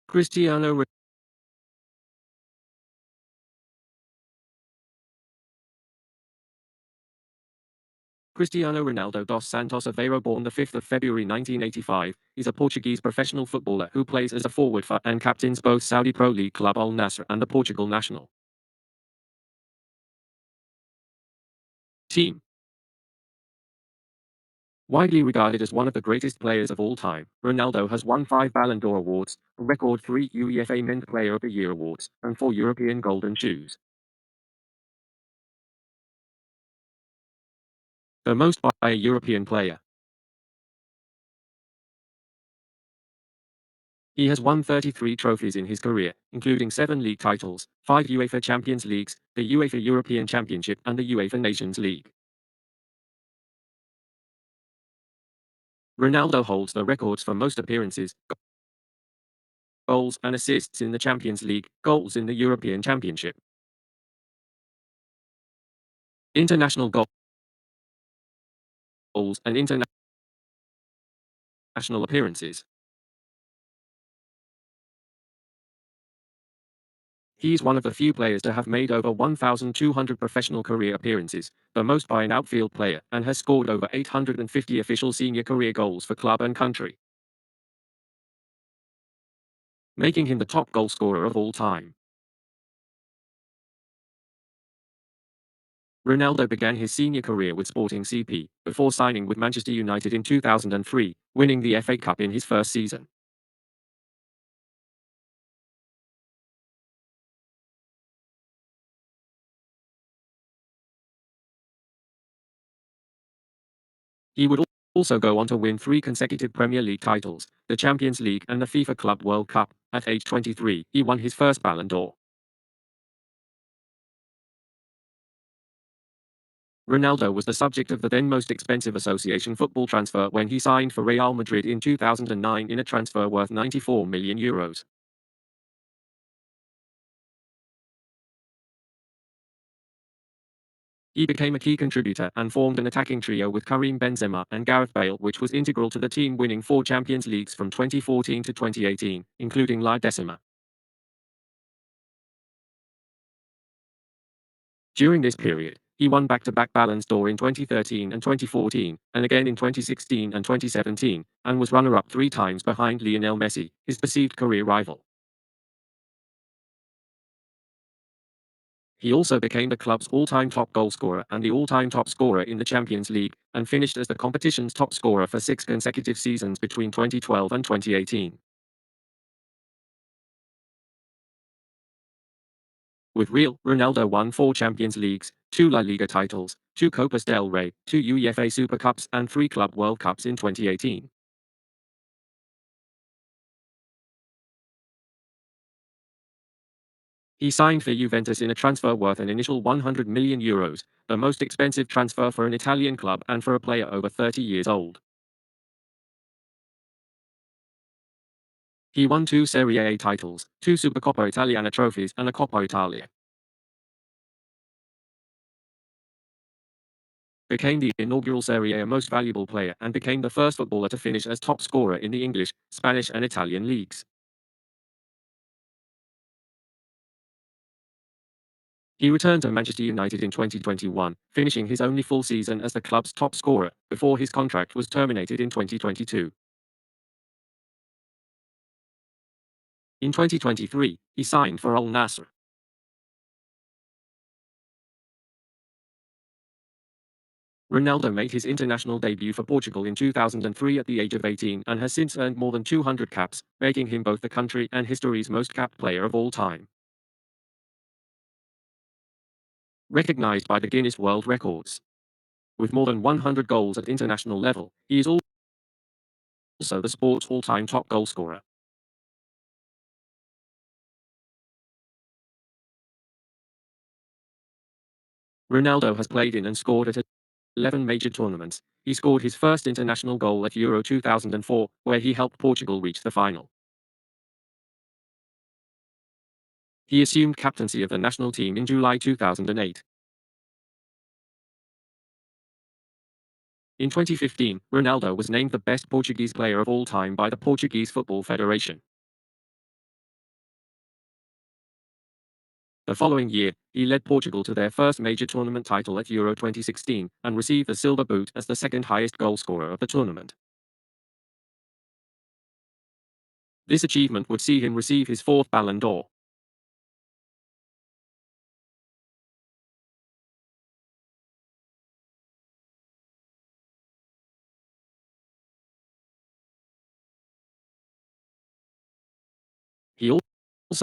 Cristiano Cristiano Ronaldo dos Santos Aveiro, born the 5th of February 1985, is a Portuguese professional footballer who plays as a forward for and captains both Saudi Pro League club Al Nassr and the Portugal national team. Widely regarded as one of the greatest players of all time, Ronaldo has won 5 Ballon d'Or awards, a record 3 UEFA Men's Player of the Year awards, and 4 European Golden Shoes. The most by a European player. He has won 33 trophies in his career, including 7 league titles, 5 UEFA Champions Leagues, the UEFA European Championship and the UEFA Nations League. Ronaldo holds the records for most appearances, goals and assists in the Champions League, goals in the European Championship, international goals and international appearances. He's one of the few players to have made over 1,200 professional career appearances, the most by an outfield player, and has scored over 850 official senior career goals for club and country, making him the top goal scorer of all time. Ronaldo began his senior career with Sporting CP, before signing with Manchester United in 2003, winning the FA Cup in his first season. He would also go on to win 3 consecutive Premier League titles, the Champions League and the FIFA Club World Cup. At age 23, he won his first Ballon d'Or. Ronaldo was the subject of the then most expensive association football transfer when he signed for Real Madrid in 2009 in a transfer worth €94 million. He became a key contributor and formed an attacking trio with Karim Benzema and Gareth Bale, which was integral to the team winning 4 Champions Leagues from 2014 to 2018, including La Decima. During this period, he won back-to-back Ballon d'Or in 2013 and 2014, and again in 2016 and 2017, and was runner-up 3 times behind Lionel Messi, his perceived career rival. He also became the club's all-time top goalscorer and the all-time top scorer in the Champions League, and finished as the competition's top scorer for 6 consecutive seasons between 2012 and 2018. With Real, Ronaldo won 4 Champions Leagues, 2 La Liga titles, 2 Copas del Rey, 2 UEFA Super Cups and 3 Club World Cups in 2018. He signed for Juventus in a transfer worth an initial €100 million, the most expensive transfer for an Italian club and for a player over 30 years old. He won 2 Serie A titles, 2 Supercoppa Italiana trophies and a Coppa Italia. Became the inaugural Serie A most valuable player and became the first footballer to finish as top scorer in the English, Spanish and Italian leagues. He returned to Manchester United in 2021, finishing his only full season as the club's top scorer, before his contract was terminated in 2022. In 2023, he signed for Al Nassr. Ronaldo made his international debut for Portugal in 2003 at the age of 18 and has since earned more than 200 caps, making him both the country and history's most capped player of all time. Recognized by the Guinness World Records. With more than 100 goals at international level, he is also the sport's all-time top goalscorer. Ronaldo has played in and scored at 11 major tournaments. He scored his first international goal at Euro 2004, where he helped Portugal reach the final. He assumed captaincy of the national team in July 2008. In 2015, Ronaldo was named the best Portuguese player of all time by the Portuguese Football Federation. The following year, he led Portugal to their first major tournament title at Euro 2016 and received the silver boot as the second highest goalscorer of the tournament. This achievement would see him receive his fourth Ballon d'Or. He also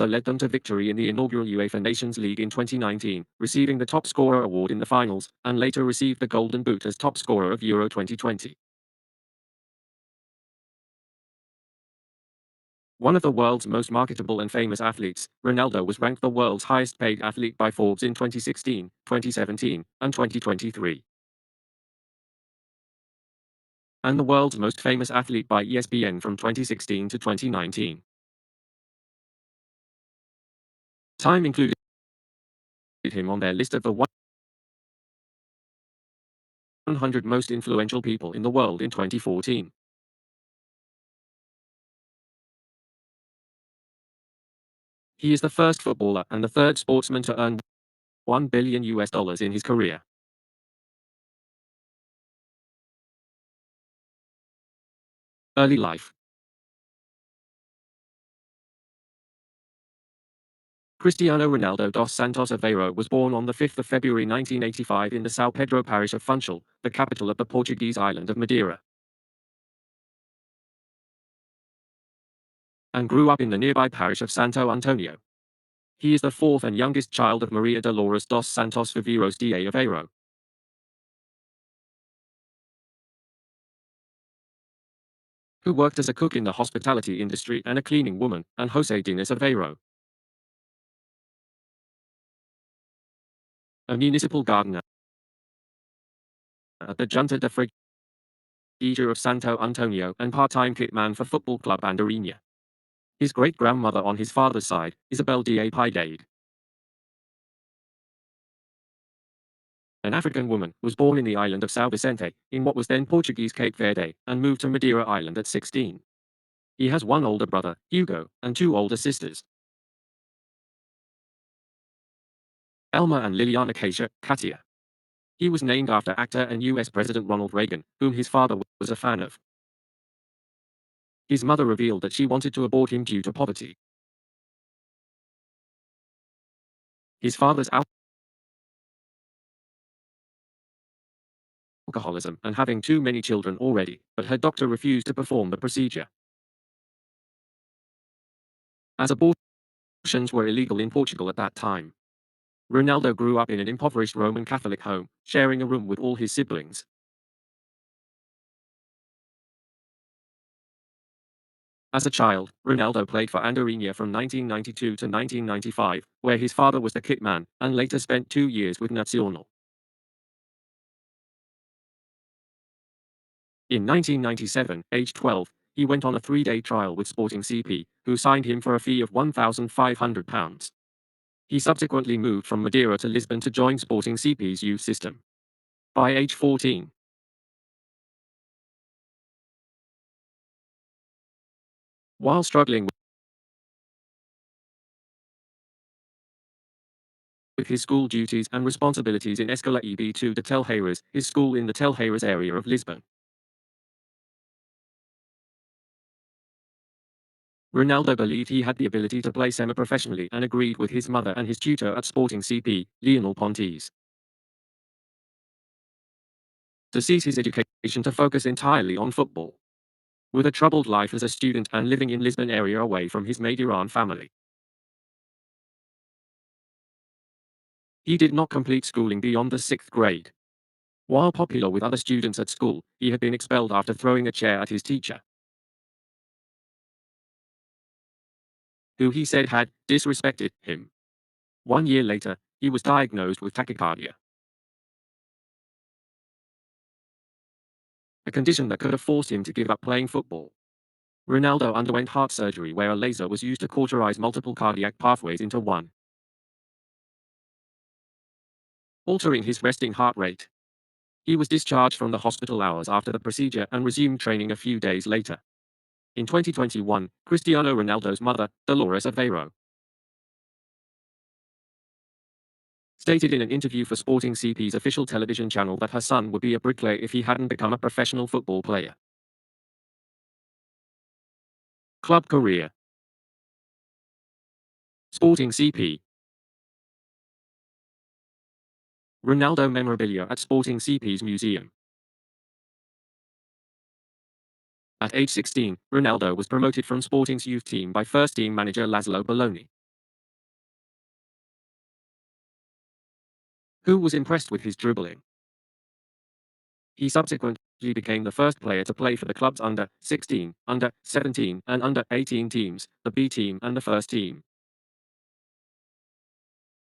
led them to victory in the inaugural UEFA Nations League in 2019, receiving the top scorer award in the finals, and later received the Golden Boot as top scorer of Euro 2020. One of the world's most marketable and famous athletes, Ronaldo was ranked the world's highest paid athlete by Forbes in 2016, 2017, and 2023. And the world's most famous athlete by ESPN from 2016 to 2019. Time included him on their list of the 100 most influential people in the world in 2014. He is the first footballer and the third sportsman to earn $1 billion in his career. Early life. Cristiano Ronaldo dos Santos Aveiro was born on the 5th of February 1985 in the São Pedro parish of Funchal, the capital of the Portuguese island of Madeira, and grew up in the nearby parish of Santo Antonio. He is the fourth and youngest child of Maria Dolores dos Santos Viveiros da Aveiro, who worked as a cook in the hospitality industry and a cleaning woman, and José Diniz Aveiro, a municipal gardener at the Junta de Freguesia of Santo Antonio and part-time kitman for Football Club Andorinha. His great-grandmother on his father's side, Isabel da Piedade, an African woman, was born in the island of São Vicente, in what was then Portuguese Cape Verde, and moved to Madeira Island at 16. He has one older brother, Hugo, and two older sisters, Elma and Liliana Kasia, Katia. He was named after actor and US President Ronald Reagan, whom his father was a fan of. His mother revealed that she wanted to abort him due to poverty. His father's alcoholism and having too many children already, but her doctor refused to perform the procedure. As abortions were illegal in Portugal at that time, Ronaldo grew up in an impoverished Roman Catholic home, sharing a room with all his siblings. As a child, Ronaldo played for Andorinha from 1992 to 1995, where his father was the kitman, and later spent 2 years with Nacional. In 1997, aged 12, he went on a 3-day trial with Sporting CP, who signed him for a fee of £1,500. He subsequently moved from Madeira to Lisbon to join Sporting CP's youth system. By age 14, while struggling with his school duties and responsibilities in Escola EB2 de Telheiras, his school in the Telheiras area of Lisbon, Ronaldo believed he had the ability to play semi-professionally and agreed with his mother and his tutor at Sporting CP, Lionel Pontes, to cease his education to focus entirely on football. With a troubled life as a student and living in Lisbon area away from his Madeiran family, he did not complete schooling beyond the 6th grade. While popular with other students at school, he had been expelled after throwing a chair at his teacher, who he said had disrespected him. 1 year later, he was diagnosed with tachycardia, a condition that could have forced him to give up playing football. Ronaldo underwent heart surgery where a laser was used to cauterize multiple cardiac pathways into one, altering his resting heart rate. He was discharged from the hospital hours after the procedure and resumed training a few days later. In 2021, Cristiano Ronaldo's mother, Dolores Aveiro, stated in an interview for Sporting CP's official television channel that her son would be a bricklayer if he hadn't become a professional football player. Club career. Sporting CP. Ronaldo memorabilia at Sporting CP's museum. At age 16, Ronaldo was promoted from Sporting's youth team by first-team manager Laszlo Belloni, who was impressed with his dribbling. He subsequently became the first player to play for the club's under-16, under-17, and under-18 teams, the B team and the first team,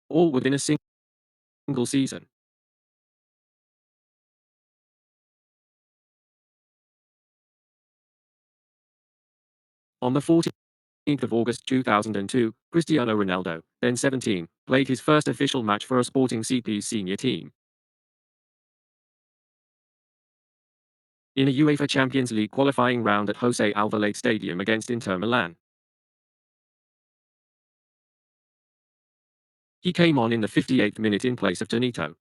all within a single season. On the 14th of August 2002, Cristiano Ronaldo, then 17, played his first official match for a Sporting CP's senior team. In a UEFA Champions League qualifying round at José Alvalade Stadium against Inter Milan. He came on in the 58th minute in place of Tonito.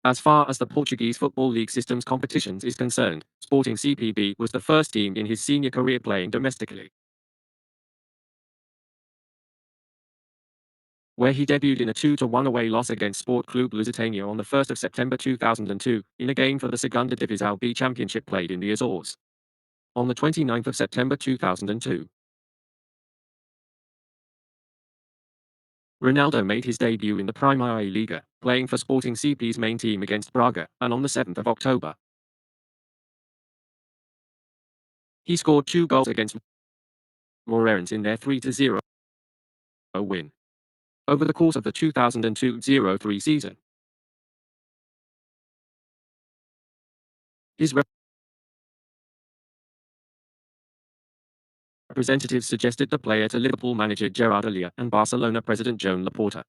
As far as the Portuguese Football League system's competitions is concerned, Sporting CPB was the first team in his senior career playing domestically, where he debuted in a 2-1 away loss against Sport Club Lusitania on the 1st of September 2002, in a game for the Segunda Divisão B Championship played in the Azores. On the 29th of September 2002, Ronaldo made his debut in the Primeira Liga, playing for Sporting CP's main team against Braga, and on the 7th of October, he scored 2 goals against Moreirense in their 3-0 win. Over the course of the 2002-03 season, his representatives suggested the player to Liverpool manager Gerard Houllier and Barcelona president Joan Laporta.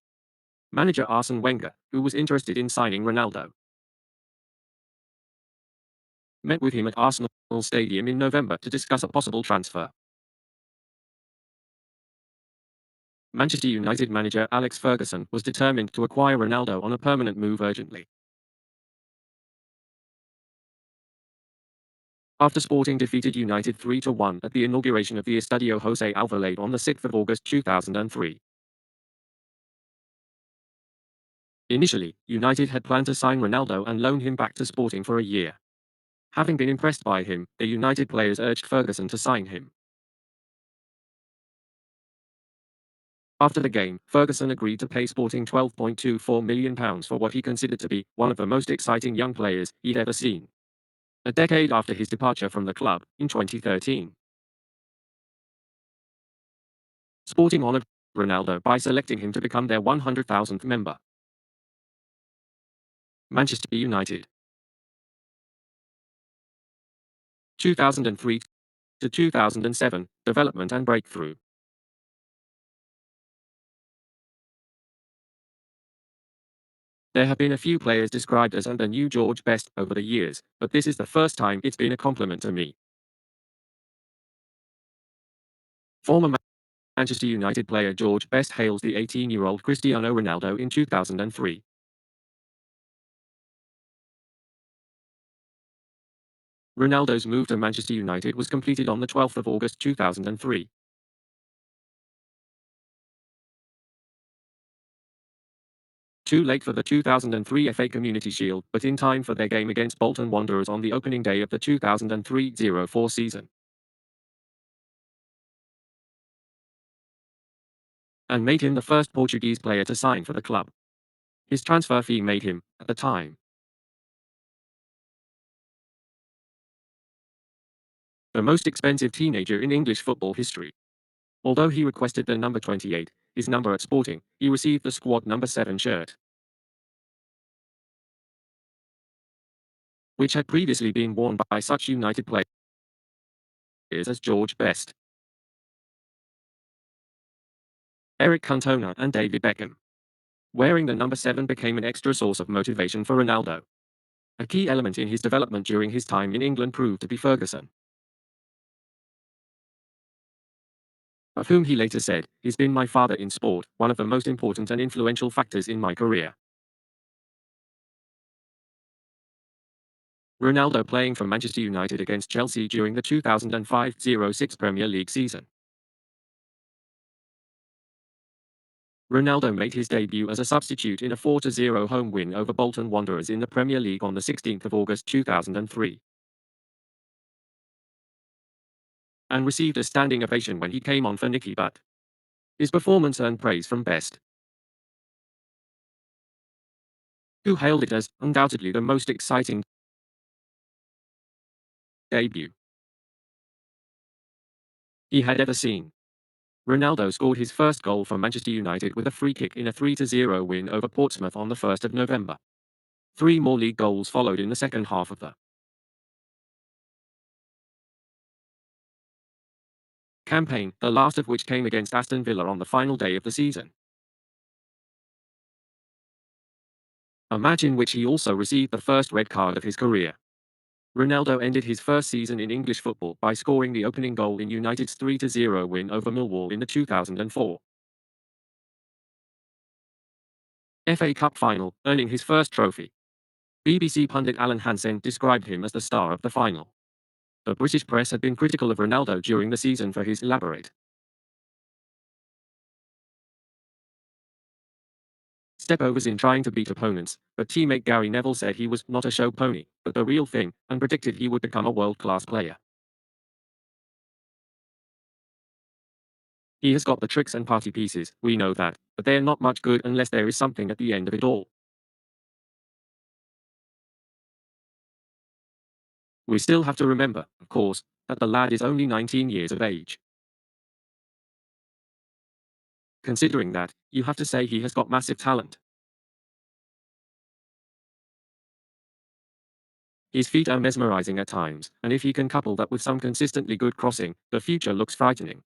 Manager Arsene Wenger, who was interested in signing Ronaldo, met with him at Arsenal Stadium in November to discuss a possible transfer. Manchester United manager Alex Ferguson was determined to acquire Ronaldo on a permanent move urgently. After Sporting defeated United 3-1 at the inauguration of the Estadio José Alvalade on the 6th of August 2003. Initially, United had planned to sign Ronaldo and loan him back to Sporting for a year. Having been impressed by him, the United players urged Ferguson to sign him. After the game, Ferguson agreed to pay Sporting £12.24 million for what he considered to be one of the most exciting young players he'd ever seen. A decade after his departure from the club, in 2013, Sporting honoured Ronaldo by selecting him to become their 100,000th member. Manchester United. 2003 to 2007, development and breakthrough. There have been a few players described as the new George Best over the years, but this is the first time it's been a compliment to me. Former Manchester United player George Best hails the 18-year-old Cristiano Ronaldo in 2003. Ronaldo's move to Manchester United was completed on the 12th of August 2003. Too late for the 2003 FA Community Shield, but in time for their game against Bolton Wanderers on the opening day of the 2003-04 season. And made him the first Portuguese player to sign for the club. His transfer fee made him, at the time, the most expensive teenager in English football history. Although he requested the number 28, his number at Sporting, he received the squad number 7 shirt, which had previously been worn by such United players as George Best, Eric Cantona and David Beckham. Wearing the number 7 became an extra source of motivation for Ronaldo. A key element in his development during his time in England proved to be Ferguson. of whom he later said, "He's been my father in sport, one of the most important and influential factors in my career." Ronaldo playing for Manchester United against Chelsea during the 2005-06 Premier League season. Ronaldo made his debut as a substitute in a 4-0 home win over Bolton Wanderers in the Premier League on the 16th of August 2003. And received a standing ovation when he came on for Nicky Butt. His performance earned praise from Best, who hailed it as undoubtedly the most exciting debut he had ever seen. Ronaldo scored his first goal for Manchester United with a free kick in a 3-0 win over Portsmouth on the 1st of November. 3 more league goals followed in the second half of the campaign, the last of which came against Aston Villa on the final day of the season. A match in which he also received the first red card of his career. Ronaldo ended his first season in English football by scoring the opening goal in United's 3-0 win over Millwall in the 2004 FA Cup final, earning his first trophy. BBC pundit Alan Hansen described him as the star of the final. The British press had been critical of Ronaldo during the season for his elaborate stepovers in trying to beat opponents, but teammate Gary Neville said he was not a show pony, but the real thing, and predicted he would become a world-class player. He has got the tricks and party pieces, we know that, but they're not much good unless there is something at the end of it all. We still have to remember, of course, that the lad is only 19 years of age. Considering that, you have to say he has got massive talent. His feet are mesmerizing at times, and if he can couple that with some consistently good crossing, the future looks frightening.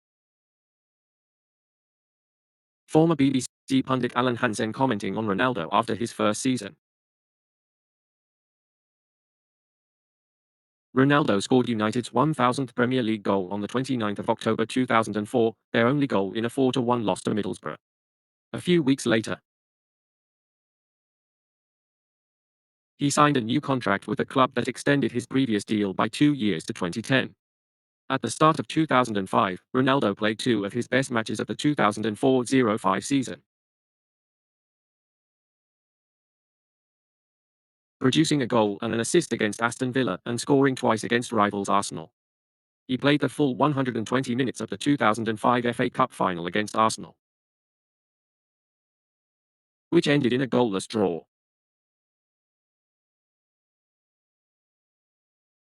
Former BBC pundit Alan Hansen commenting on Ronaldo after his first season. Ronaldo scored United's 1,000th Premier League goal on the 29th of October 2004, their only goal in a 4-1 loss to Middlesbrough. A few weeks later, he signed a new contract with a club that extended his previous deal by 2 years to 2010. At the start of 2005, Ronaldo played 2 of his best matches of the 2004-05 season, producing a goal and an assist against Aston Villa and scoring twice against rivals Arsenal. He played the full 120 minutes of the 2005 FA Cup final against Arsenal, which ended in a goalless draw.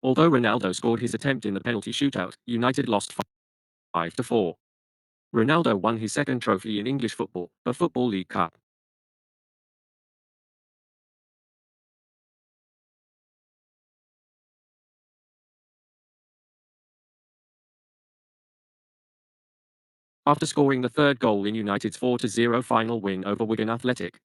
Although Ronaldo scored his attempt in the penalty shootout, United lost 5-4. Ronaldo won his second trophy in English football, the Football League Cup. After scoring the third goal in United's 4-0 final win over Wigan Athletic,